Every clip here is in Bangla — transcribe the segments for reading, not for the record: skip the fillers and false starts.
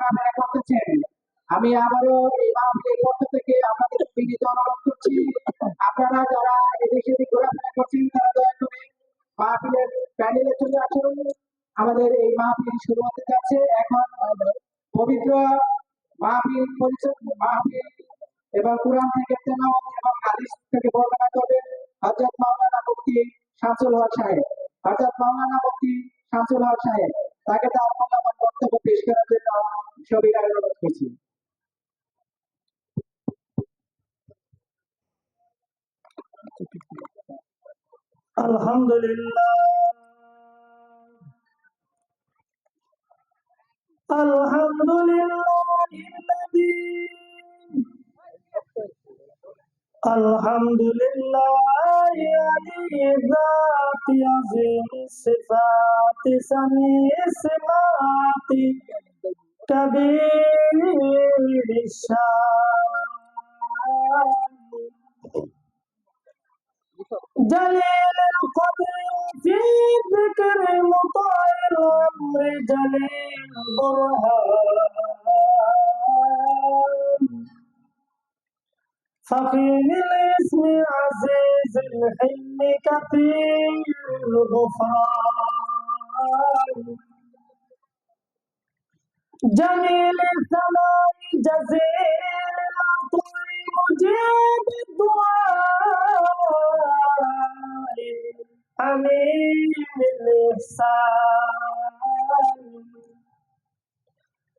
ঘোরাফেরা করতেছেন। আমি আবারও এই মাহফিলের পক্ষ থেকে আপনাদের বিনীত অনুরোধ করছি, আপনারা যারা এদিকে ঘোরাফেরা করছেন তারা দয়া করে মাহফিলের প্যানেলে চলে আসুন। আমাদের এই মাহফিল শুরু হতে যাচ্ছে এখন। পবিত্র মাহফিল এবং কোরআন থেকে তেলাওয়াত এবং হাদিস থেকে বর্ণনা করবেন হযরত মাওলানা মুফতি শামসুল হক সাহেব। হযরত মাওলানা মুফতি শামসুল হক সাহেব, তাকে তার মূল্যবান বক্তব্য পেশ করার জন্য সবিনয় অনুরোধ করছি। আলহামদুলিল্লাহ আলহামদুলিল্লাহিল্লাযী আলহামদুলিল্লাহি আলী যাতি আযীম সিফাতি সামি সিমাতি কবীর শান جليل القدر في ذكر مطاع الأمر جليل البرهان فخيم الاسم عزيز الحلم كثير الغفران جميل الثناء جزيل العطاء مجيب الدعاء حميم الإحسان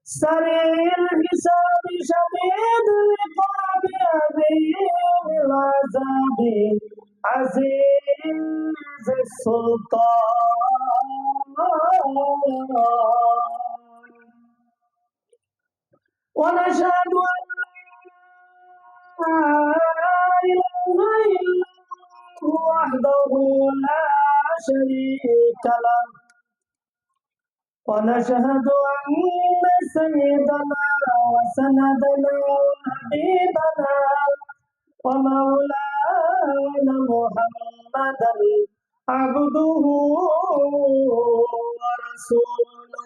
سريع الحساب شديد العقاب عظيم العذاب عزيز السلطان ونشهد أن لا إله إلا الله وحده لا شريك له ونشهد أن سيدنا وسندنا وحبيبنا ومولانا محمدا عبده ورسوله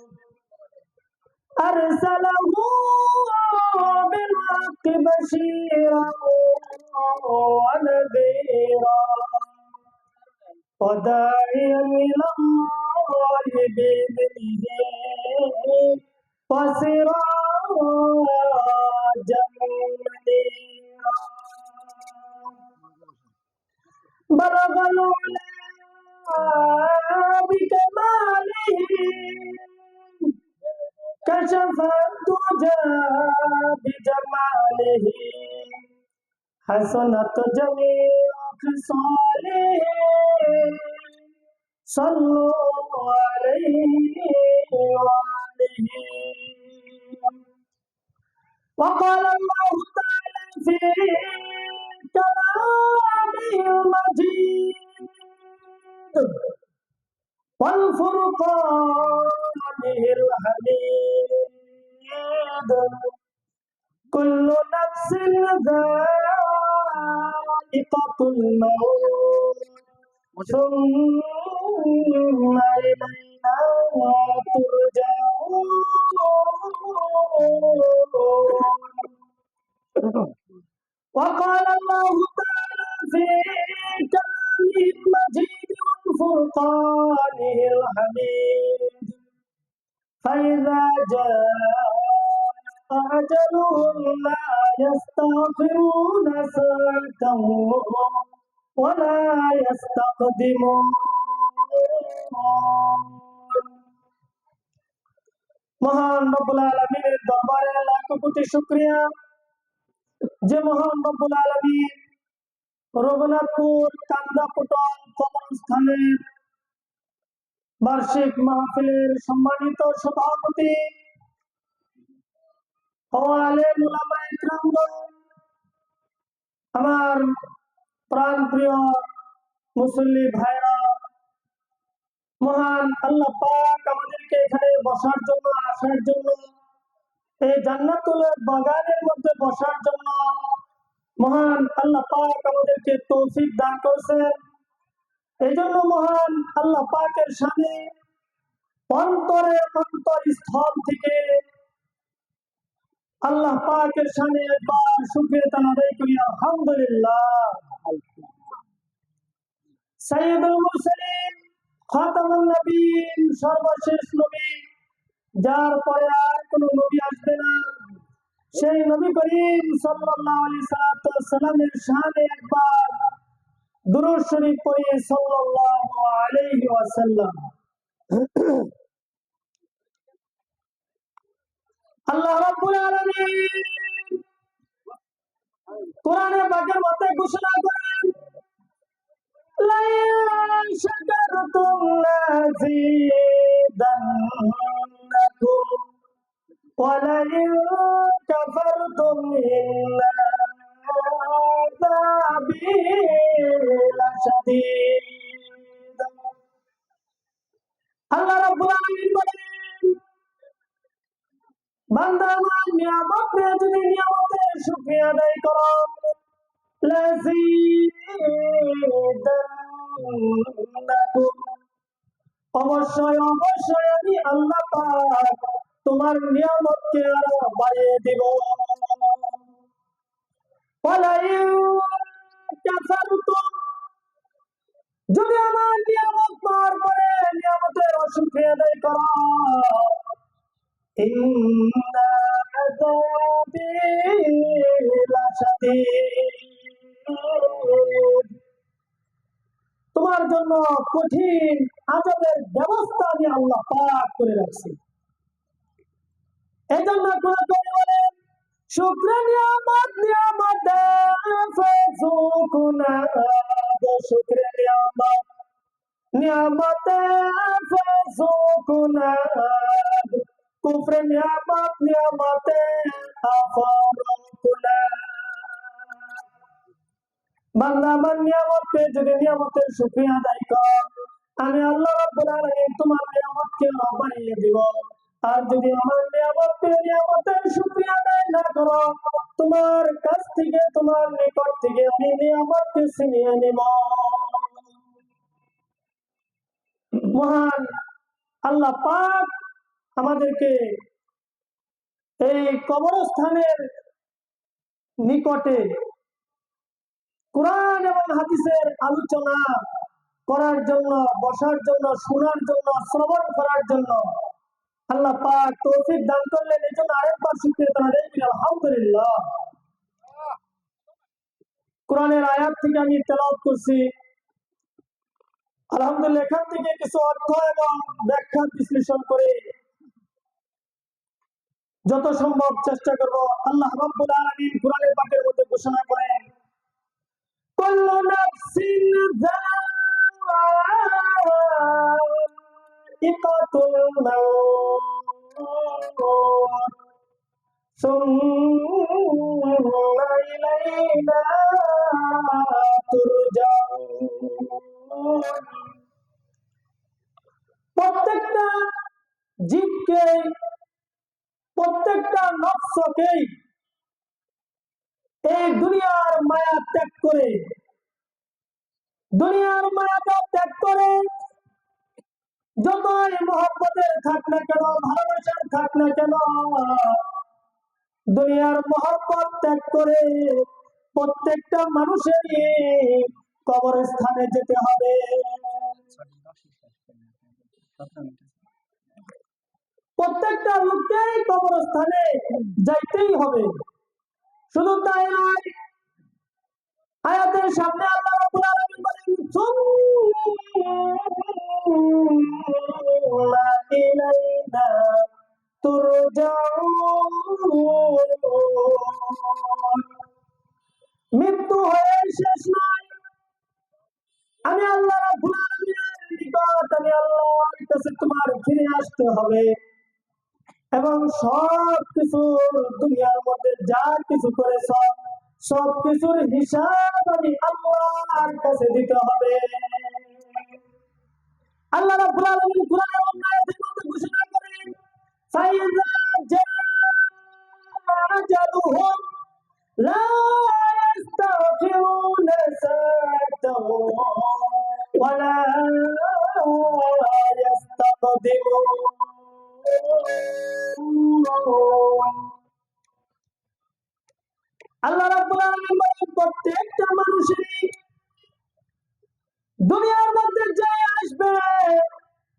أرسله بالحق بشيرا ونذيرا وداعيا إلى الله بإذنه وسراجا منيرا بلغ العلا بكماله كشف الدجى بجماله حسنت جميع خصاله صلوا عليه وآله وقال الله تعالى في كلامه المجيد والفرقان الحميد كل نفس ذائقة الموت ثم إلينا ترجعون وقال الله تعالى في كلامه المجيد والفرقانه الحميد فإذا جاء أجلهم لا يستغفرون ساعة ولا يستقدمون মহান রব্বুল আলামিনের দরবারে লাখ কোটি শুকরিয়া যে মহান রব্বুল আলামিন রঘুনাথপুর কান্দাপটল কবরস্থানের বার্ষিক মাহফিলের সম্মানিত সভাপতি আলেম উলামা ইকরামগণ, আমার প্রাণ প্রিয় মুসল্লি ভাইরা, মহান আল্লাহ পাক আমাদেরকে এখানে বসার জন্য, আসার জন্য, এই জান্নাতুল বাগানের মধ্যে বসার জন্য মহান আল্লাহ পাক আমাদেরকে তৌফিক দান করেছেন। এই জন্য মহান আল্লাহ পাকের সামনে অন্তরের অন্তরস্থল থেকে আল্লাহ পাকের শানে একবার শুকরিয়া আদায় করি আলহামদুলিল্লাহ। সাইয়্যিদুল মুরসালিন খাতামুন নবীন সর্বশেষ নবী, যার পরে আর কোন নবী আসবে না, সেই নবী করিম সাল্লাল্লাহু আলাইহি সাল্লামের শানে একবার দুরূদ শরীফ পড়িয়ে সাল্লাল্লাহু আলাইহি ওয়াসাল্লাম। আল্লাহ রাব্বুল আলামিন কোরআনে পাকের মধ্যে ঘোষণা করেন, লাইন শাকারতুম লাযিদান্নাকুম ওয়া লাইন কাফারতুম ইন্না আযাবি লাশাদীদ। আল্লাহ রাব্বুল আলামিন বলেন, বান্দা আমার নিয়ামত পেয়ে যদি নিয়ামতের শুকরিয়া আদায় করো, লাযিদান্নাকুম, অবশ্যই অবশ্যই আমি আল্লাহ পাক তোমার নিয়ামতকে আরো বাড়িয়ে দিব। ওয়ালাইন কাফারতুম, যদি আমার নিয়ামত পাওয়ার পরে নিয়ামতের অশুকরিয়া আদায় করো, ইন্না আযাবি লাশাদীদ, তোমার জন্য কঠিন আযাবের ব্যবস্থা আমি আল্লাহ পাক করে রাখছি। এজন্য কোরআন বলেন, শুকর নিয়ামত নিয়ামতে ফাযুকুনা, শুকর নিয়ামত নিয়ামতে ফাযুকুনা, কুফর নিয়ামত নিয়ামতে আফারকুনা। বান্দা আমার নিয়ামত পেয়ে যদি নিয়ামতের শুকরিয়া আদায় কর, আমি আল্লাহ রাব্বুল আলামিন তোমার নিয়ামতকে বাড়িয়ে দিব। আর যদি আমার নিয়ামত পেয়ে নিয়ামতের শুকরিয়া আদায় না করো, তোমার কাছ থেকে তোমার নিকট থেকে আমি নিয়ামতকে ছিনিয়ে নিব। মহান আল্লাহ পাক আমাদেরকে এই কবরস্থানের নিকটে কোরআন এবং হাদিসের আলোচনা করার জন্য, বসার জন্য, শোনার জন্য, শ্রবণ করার জন্য আল্লাহ পাক তৌফিক দান করলেন। এই জন্য আরেকবার শুকরিয়া আদায় করি আলহামদুলিল্লাহ। কোরআনের আয়াত থেকে আমি তেলাওয়াত করছি আলহামদুলিল্লাহ। এখান থেকে কিছু অর্থ এবং ব্যাখ্যা বিশ্লেষণ করে যত সম্ভব চেষ্টা করব। আল্লাহ রাব্বুল আলামিন কোরআনের পাকের মধ্যে ঘোষণা করেন, কুল্লু নাফসিন যায়িকাতুল মাউত সুম্মা ইলাইনা তুরজাউন। প্রত্যেকটা জীবকে, প্রত্যেকটা নফসকেই এই দুনিয়ার মায়া ত্যাগ করে, দুনিয়ার মায়াটা ত্যাগ করে যতই মহব্বতের থাক না কেন, ভালোবাসার থাক না কেন, দুনিয়ার মহব্বত ত্যাগ করে প্রত্যেকটা মানুষেরই কবরস্থানে যেতে হবে। প্রত্যেকটা লোককেই কবরস্থানে যাইতেই হবে। শুধু তাই নয়, আয়াতের সামনে আল্লাহ রাব্বুল আলামিন বলেন, সুম্মা ইলাইনা তুরজাউন। মৃত্যু হয়ে শেষ নয়, আমি আল্লাহ রাব্বুল আলামিনের নিকট, আমি আল্লাহর কাছে তোমার ফিরে আসতে হবে এবং সব কিছু দুনিয়ার মধ্যে যা কিছু করেছ সব কিছুর হিসাব আমি আল্লাহর কাছে দিতে হবে। আল্লাহ রাব্বুল আলামিন কোরআনের অন্য আয়াতের মধ্যে ঘোষণা করেন, ফাইযা জাআ আজালুহুম লা ইস্তাগফিরুনা সাআতাও ওয়া লা ইস্তাকদিমুন। আল্লাহ রাব্বুল আলামিন বলেন প্রত্যেকটা মানুষেরই দুনিয়ার মধ্যে যে আসবে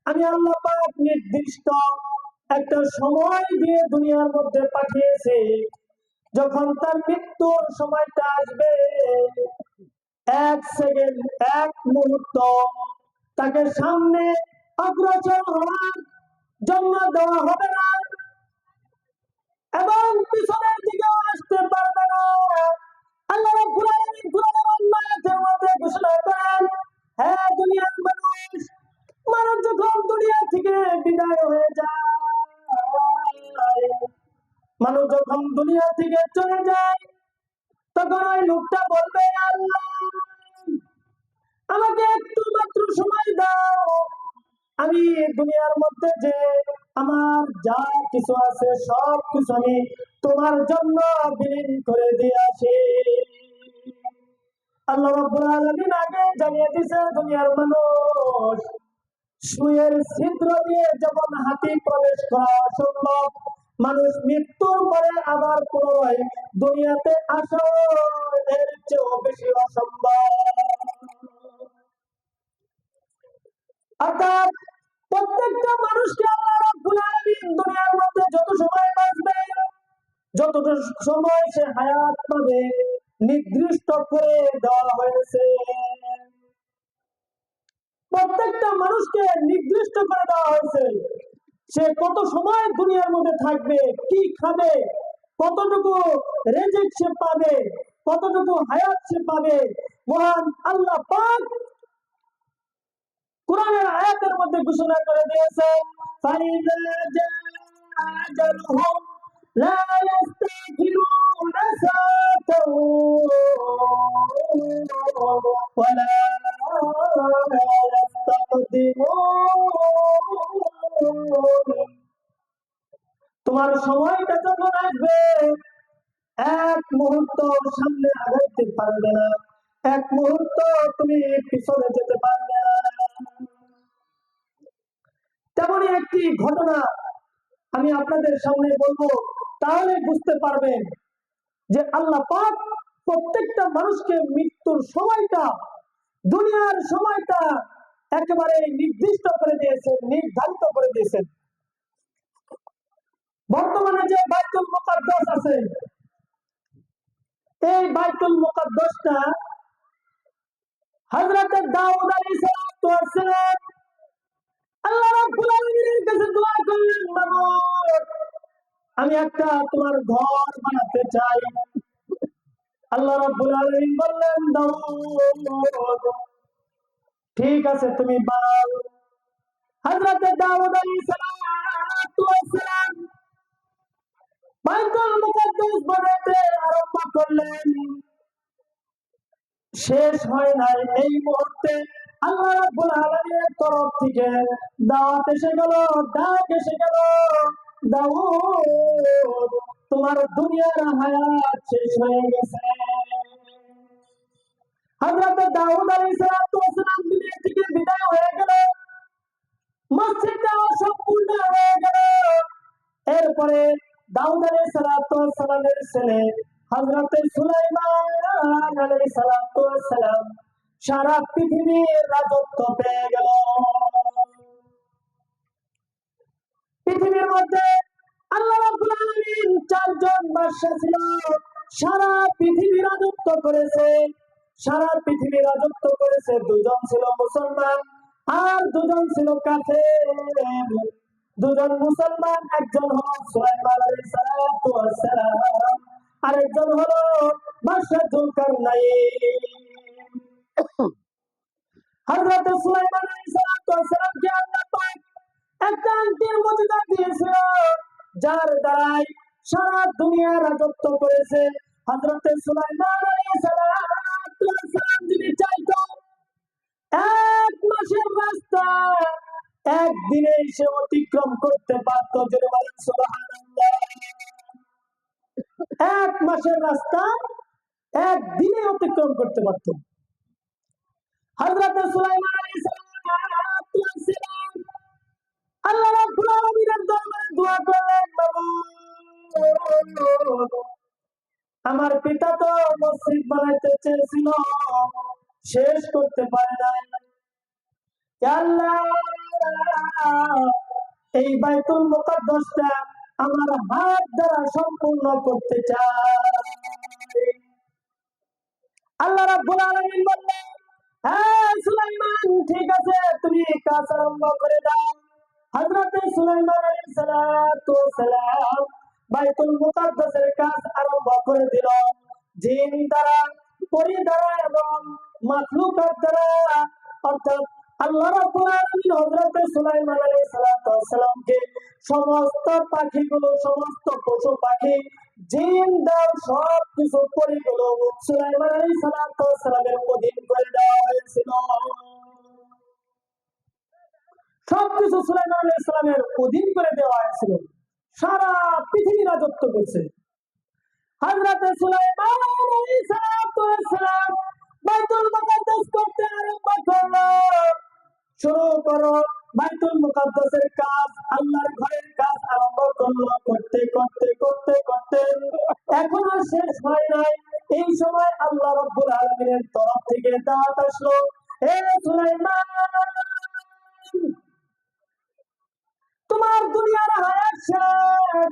আমি আল্লাহ পাক নির্দিষ্ট একটা সময় দিয়ে দুনিয়ার মধ্যে পাঠিয়েছি। যখন তার মৃত্যুর সময়টা আসবে, এক সেকেন্ড, এক মুহূর্ত তাকে সামনে অগ্রসর হওয়ার জন্য দেওয়া হবে না এবং পিছনের দিকেও আসতে পারবে না। আল্লাহ রাব্বুল আলামিন কুরআনের অন্য আয়াতের মধ্যে ঘোষণা করেন, হে দুনিয়ার মানুষ, মানুষ যখন দুনিয়া থেকে বিদায় হয়ে যায়, মানুষ যখন দুনিয়া থেকে চলে যায়, তখন ওই লোকটা বলবে, আল্লাহ আমাকে একটু মাত্র সময় দাও, আমি দুনিয়ার মধ্যে যে আমার যা কিছু আছে সব কিছু আমি তোমার জন্য বিলীন করে দিয়ে আসি। আল্লাহ রাব্বুল আলামিন আগে জানিয়ে দিয়েছে দুনিয়ার মানুষ সুয়ের ছিদ্র দিয়ে যেমন হাতি প্রবেশ করা অসম্ভব, মানুষ মৃত্যুর পরে আবার পুনরায় দুনিয়াতে আসা এর চেয়েও বেশি অসম্ভব। অর্থাৎ প্রত্যেকটা মানুষকে আল্লাহ রাব্বুল আলামিন দুনিয়ার মধ্যে যত সময় বাঁচবে, যতটা সময় সে হায়াত পাবে নির্দিষ্ট করে দেওয়া হয়েছে। প্রত্যেকটা মানুষকে নির্দিষ্ট করে দেওয়া হয়েছে সে কত সময় দুনিয়ার মধ্যে থাকবে, কি খাবে, কতটুকু রিজিক সে পাবে, কতটুকু হায়াত সে পাবে। মহান আল্লাহ পাক কুরআনের আয়াতের মধ্যে ঘোষণা করে দিয়েছে, ফাইযা জাআ আজালুহুম লা ইস্তাখিরুনা সাআতাও ওয়া লা ইস্তাকদিমুন। তোমার সময়টা যখন আসবে এক মুহূর্ত সামনে আগাইতে পারবে না, এক মুহূর্ত তুমি পিছনে যেতে পারবে না। তেমনই একটি ঘটনা আমি আপনাদের সামনে বলবো, তাহলে বুঝতে পারবেন যে আল্লাহ পাক প্রত্যেকটা মানুষকে মৃত্যুর সময়টা, দুনিয়ার সময়টা একেবারে নির্দিষ্ট করে দিয়েছেন, নির্ধারিত করে দিয়েছেন। বর্তমানে যে বাইতুল মুকাদ্দাস আছে, এই বাইতুল মুকাদ্দাসটা হযরত দাউদ আলাইহিস সালাম আল্লাহ রাব্বুল আলামিনের কাছে দোয়া করলেন, মাবুদ আমি একটা তোমার ঘর বানাতে চাই। আল্লাহ রাব্বুল আলামিন বললেন, দাউদ ঠিক আছে তুমি বানাও। হযরত দাউদ আলাইহিস সালাম বাইতুল মুকাদ্দাস বানাতে আরম্ভ করলেন। শেষ হয় নাই, এই মুহূর্তে আল্লাহ রাব্বুল আলামিনের তরফ থেকে দাওয়াত এসে গেল, ডাক এসে গেল, দাউদ তোমার দুনিয়ার হায়াত শেষ হয়ে গেছে। হযরত দাউদ আলাইহিস সালাম দুনিয়া থেকে বিদায় হয়ে গেল, মসজিদটা অসম্পূর্ণ হয়ে গেল। এরপরে দাউদ আলাইহিস সালামের ছেলে হযরত সুলাইমান আলাইহিস সালাম সারা পৃথিবীর রাজত্ব পেয়ে গেল। পৃথিবীর মধ্যে আল্লাহ রাব্বুল আলামিন চারজন বাদশা ছিল, সারা পৃথিবী রাজত্ব করেছে। সারা পৃথিবী রাজত্ব করেছে, দুজন ছিল মুসলমান আর দুজন ছিল কাফের। দুজন মুসলমান, একজন হলো সুলাইমান আলাইহিস সালাম, আরেকজন হলো বাদশা যুলকারনাইন। হযরত সুলাইমান আলাইহিস সালামকে আল্লাহ পাক একটা আংটির মর্যাদা দিয়েছিল, যার দ্বারাই সারা দুনিয়া রাজত্ব করেছে। হযরত সুলাইমান আলাইহিস সালাম যদি চাইতো এক মাসের রাস্তা একদিনে সে অতিক্রম করতে পারত, যদি বলেন সুবহানাল্লাহ। এক মাসের রাস্তা একদিনে অতিক্রম করতে পারত। হযরত সুলাইমান আলাইহিস সালাম আল্লাহ রাব্বুল আলামিনের দরবারে দোয়া করলেন, মাবুদ আমার পিতা তো মসজিদ বানাইতে চেয়েছিল, শেষ করতে পারে নাই। ইয়া আল্লাহ, এই বাইতুল মুকাদ্দাসটা আমার হাত দ্বারা সম্পূর্ণ করতে চাই। আল্লাহ রাব্বুল আলামিন বললেন, হ্যাঁ সুলাইমান, ঠিক আছে, তুমি কাজ আরম্ভ করে দাও। হযরতে সুলাইমান আলাইহিস সালাতু ওয়াস সালাম বাইতুল মুকাদ্দাসের কাজ আরম্ভ করে দিল। জিন দ্বারা, পরী দ্বারা এবং মাখলুকাত দ্বারা, অর্থাৎ আল্লাহ রাব্বুল আলামিন হযরতে সুলাইমান আলাইহিস সালাতু ওয়াস সালামকে সমস্ত পাখিগুলো, সমস্ত পশু পাখি, জিন দাও, সব কিছু পরিগুলো সুলাইমান আলাইহিস সালাতু ওয়াস সালামের অধীন করে দেওয়া হয়েছিল। সবকিছু সুলাইমান আলাইহিস সালামের অধীন করে দেওয়া হয়েছিল। সারা পৃথিবী রাজত্ব করছে। হযরতে সুলাইমান আলাইহিস সালাতু ওয়াস সালাম বাইতুল মুকাদ্দাস করতে আরম্ভ করলো। শুরু করো বাইতুল মুকাদ্দাসের কাজ, আল্লাহর ঘরের কাজ আরম্ভ করলো। করতে করতে করতে করতে এখনো শেষ হয় নাই। এই সময় আল্লাহ রাব্বুল আলামিনের তরফ থেকে দাওয়াত আসলো, হে সুলাইমান, তোমার দুনিয়ার হায়াত শেষ,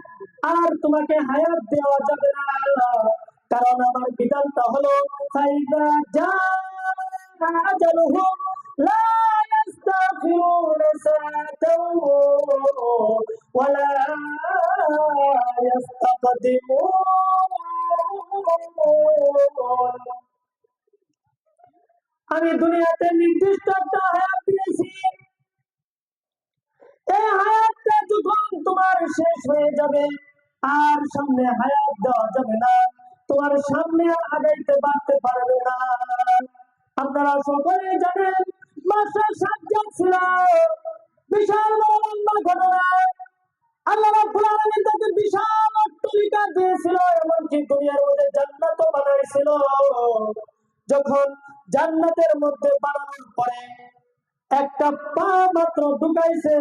আর তোমাকে হায়াত দেওয়া যাবে না। কারণ আমার বিধানটা হলো, ফাইদা জাআ আজালুহুম লা ইস্তাখিরুনা সাআতাও ওয়ালা ইস্তাকদিমুন। আমি দুনিয়াতে নির্দিষ্ট একটা হায়াত দিয়েছি। এই হায়াতটা যখন তোমার শেষ হয়ে যাবে, আর সামনে হায়াত দেওয়া যাবে না, তোমার সামনে আর আগাইতে বাড়তে পারবে না। আপনারা সকলে জানেন, বাদশা সাজ্জাদ ছিল বিশাল বড় লম্বা ঘটনা। আল্লাহ রাব্বুল আলামিন তাকে বিশাল অট্টালিকা দিয়েছিল, এমনকি দুনিয়ার মধ্যে জান্নাতও বানাইছিল। যখন জান্নাতের মধ্যে বানানোর পরে একটা পা মাত্র ঢুকাইছে,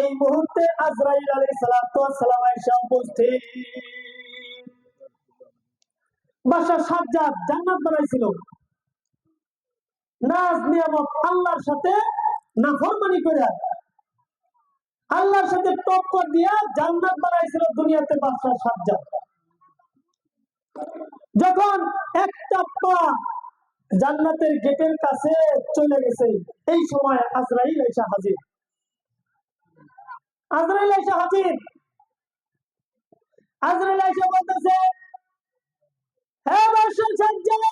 এই মুহূর্তে আজরাইল আলাইহিস সালাম এসে উপস্থিত। বাদশা সাজ্জাদ জান্নাত বানাইছিল, নাজ নিয়ামত আল্লাহর সাথে নাফরমানি করে, আল্লাহর সাথে টক্কর দিয়া জান্নাত বানাইছিল দুনিয়াতে বাদশা সাজ্জাদ। যখন একটা পা জান্নাতের গেটের কাছে চলে গেছে, এই সময় আজরাইল এসে হাজির। আজরাইল এসে হাজির। আজরাইল এসে বলতেছে, হে বাদশা সাজ্জাদ,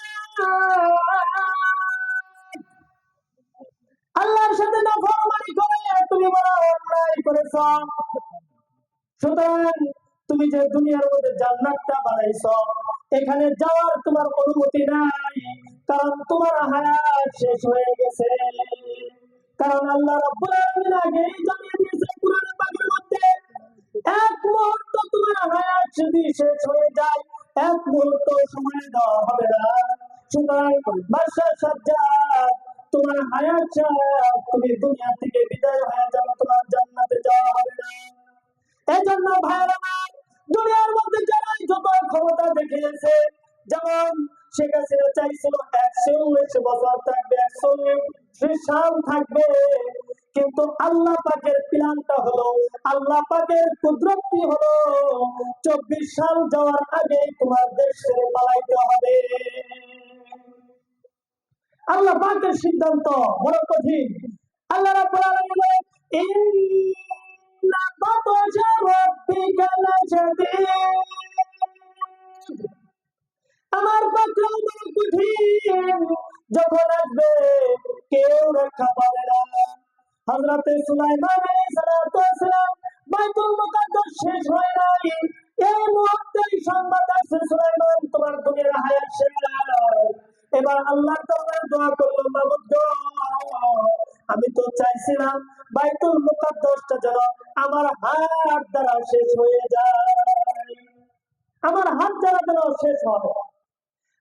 আল্লাহর সাথে নাফরমানি করে তুমি বড় অন্যায় করেছ। সুতরাং তুমি যে দুনিয়ার মধ্যে জান্নাতটা বানাইছো, এখানে যাওয়ার তোমার অনুমতি নাই, কারণ তোমার হায়াত শেষ হয়ে গেছে। কারণ আল্লাহ রাব্বুল আলামিন আগেই জানিয়ে দিয়েছে কুরআন পাকের মধ্যে, এক মুহূর্ত তোমার হায়াত যদি শেষ হয়ে যায়, এক মুহূর্ত সময় দেওয়া হবে না। সুতরাং বাদশা সাজ্জাদ, তোমার হায়াত শেষ, তুমি দুনিয়া থেকে বিদায় হয়ে যাবে, তোমার জান্নাতে যাওয়া হবে না। এই জন্য ভাইরা আমার, দুনিয়ার মধ্যে যারা যত ক্ষমতা দেখিয়েছে, যেমন শেখ হাসিনা চাইছিল 119 বছর থাকবে, 130 সাল থাকবে, কিন্তু আল্লাহ পাকের প্ল্যানটা হলো, আল্লাহ পাকের কুদরতটি হলো 24 সাল যাওয়ার আগে তোমার দেশ ছেড়ে পালাইতে হবে। আল্লাহ পাকের সিদ্ধান্ত বড় কঠিন। আল্লাহ রাব্বুল আলামিন বলেন, ইন্না বাতশা রাব্বিকা লাশাদীদ, আমার পক্ষ বড় কঠিন, যখন আসবে কেউ রক্ষা পাবে না। হযরতে সুলাইমান আলাইহিস সালাম বাইতুল মুকাদ্দাস শেষ হয় নাই, এই মুহূর্তে সংবাদ আসছে, সুলাইমান, তোমার দুনিয়ার হায়াত শেষ। এবার আল্লাহর দরবারে দোয়া করলো, মাবুদ গো, আমি তো চাইছিলাম বাইতুল মুকাদ্দাসটা যেন আমার হাত দ্বারা শেষ হয়ে যায়, আমার হাত দ্বারা যেন শেষ হয়।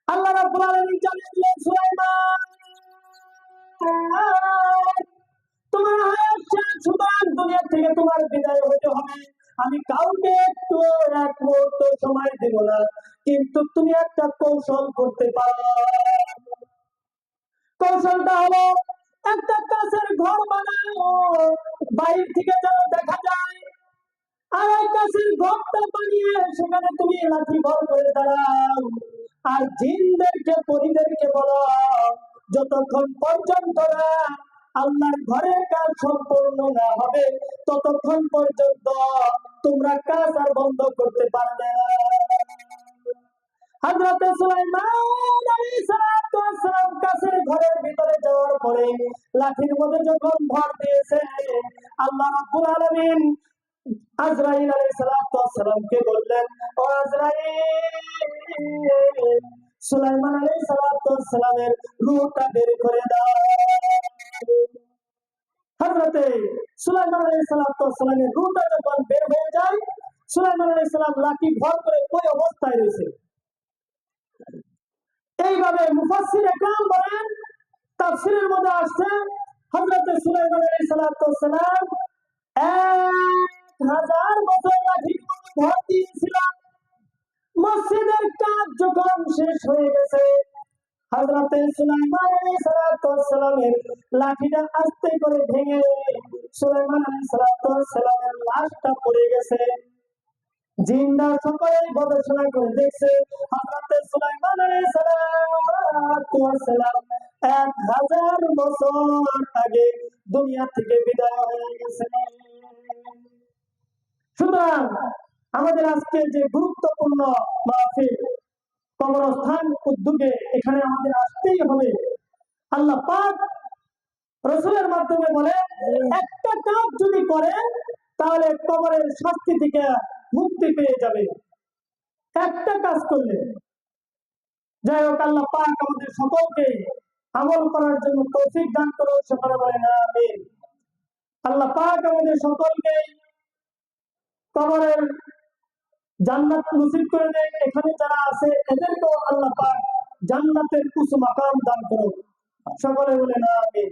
আল্লাহ রাব্বুল আলামিন জানিয়ে দিলেন, সুলাইমান, তোমার হায়াত শেষ, সুতরাং দুনিয়া থেকে তোমার বিদায় হতে হবে। আমি কাউকে একটু এক মুহূর্ত সময় দেব না, কিন্তু তুমি একটা কৌশল করতে পারো। কৌশলটা হলো একটা কাছের ঘর বানাও, বাইরে থেকে যেন দেখা যায়। আর এই কাছের ঘরটা বানিয়ে সেখানে তুমি লাঠি ভর করে দাঁড়াও। আর জিনদেরকে পরীদেরকে বলো, যতক্ষণ পর্যন্ত না আল্লাহর ঘরের কাজ সম্পূর্ণ না হবে ততক্ষণ পর্যন্ত তোমরা কাজ আর বন্ধ করতে পারবে না। হযরত সুলাইমান আলাইহিস সালাম কাছের ঘরের ভিতরে যাওয়ার পরে লাঠির মধ্যে যখন ভর দিয়েছে, আল্লাহ রাব্বুল আলামিন আজরাইল আলাইহিস সালামকে বললেন, ও আজরাইল, সুলাইমান আলাইহিস সালামের রূহটা বের করে দাও। হযরতে সুলাইমান আলাইহিস সালামের রূহটা যখন বের হয়ে যায়, সুলাইমান আলাইহিস সালাম লাঠি ভর করে ওই অবস্থায় রয়েছে। এইভাবে মুফাসসির একরাম বলেন, তাফসীরের মধ্যে আসছে হযরত সুলাইমান আলাইহিস সালাম 1000 বছর লাঠির মধ্যে ভর দিয়েছিলেন। মসজিদের কাজ যখন শেষ হয়ে গেছে, হযরত সুলাইমান আলাইহিস সালামের লাঠিটা আস্তে করে ভেঙে সুলাইমান আলাইহিস সালামের লাশটা পড়ে গেছে। জিনরা সকলে গবেষণা করে দেখছে হযরত সুলাইমান আলাইহিস সালাম 1000 বছর আগে দুনিয়া থেকে বিদায় হয়ে গেছে। সুতরাং আমাদের আজকে যে গুরুত্বপূর্ণ মাহফিল কবরস্থান উদ্যোগে এখানে আমাদের আসতেই হবে। আল্লাহ পাক রাসূলের মাধ্যমে বলে, একটা কাজ যদি করে তাহলে কবরের শাস্তি থেকে মুক্তি পেয়ে যাবে, একটা কাজ করলে। যাই হোক, আল্লাহ পাক আমাদের সকলকে আমল করার জন্য তৌফিক দান করো, সকলে বলেন আমিন। আল্লাহ পাক আমাদের সকলকে কবরের জান্নাত নসিব করে দেয়। এখানে যারা আছে এদেরকেও আল্লাহ পাক জান্নাতের উঁচু মাকাম দান করো, সকলে বলেন আমিন।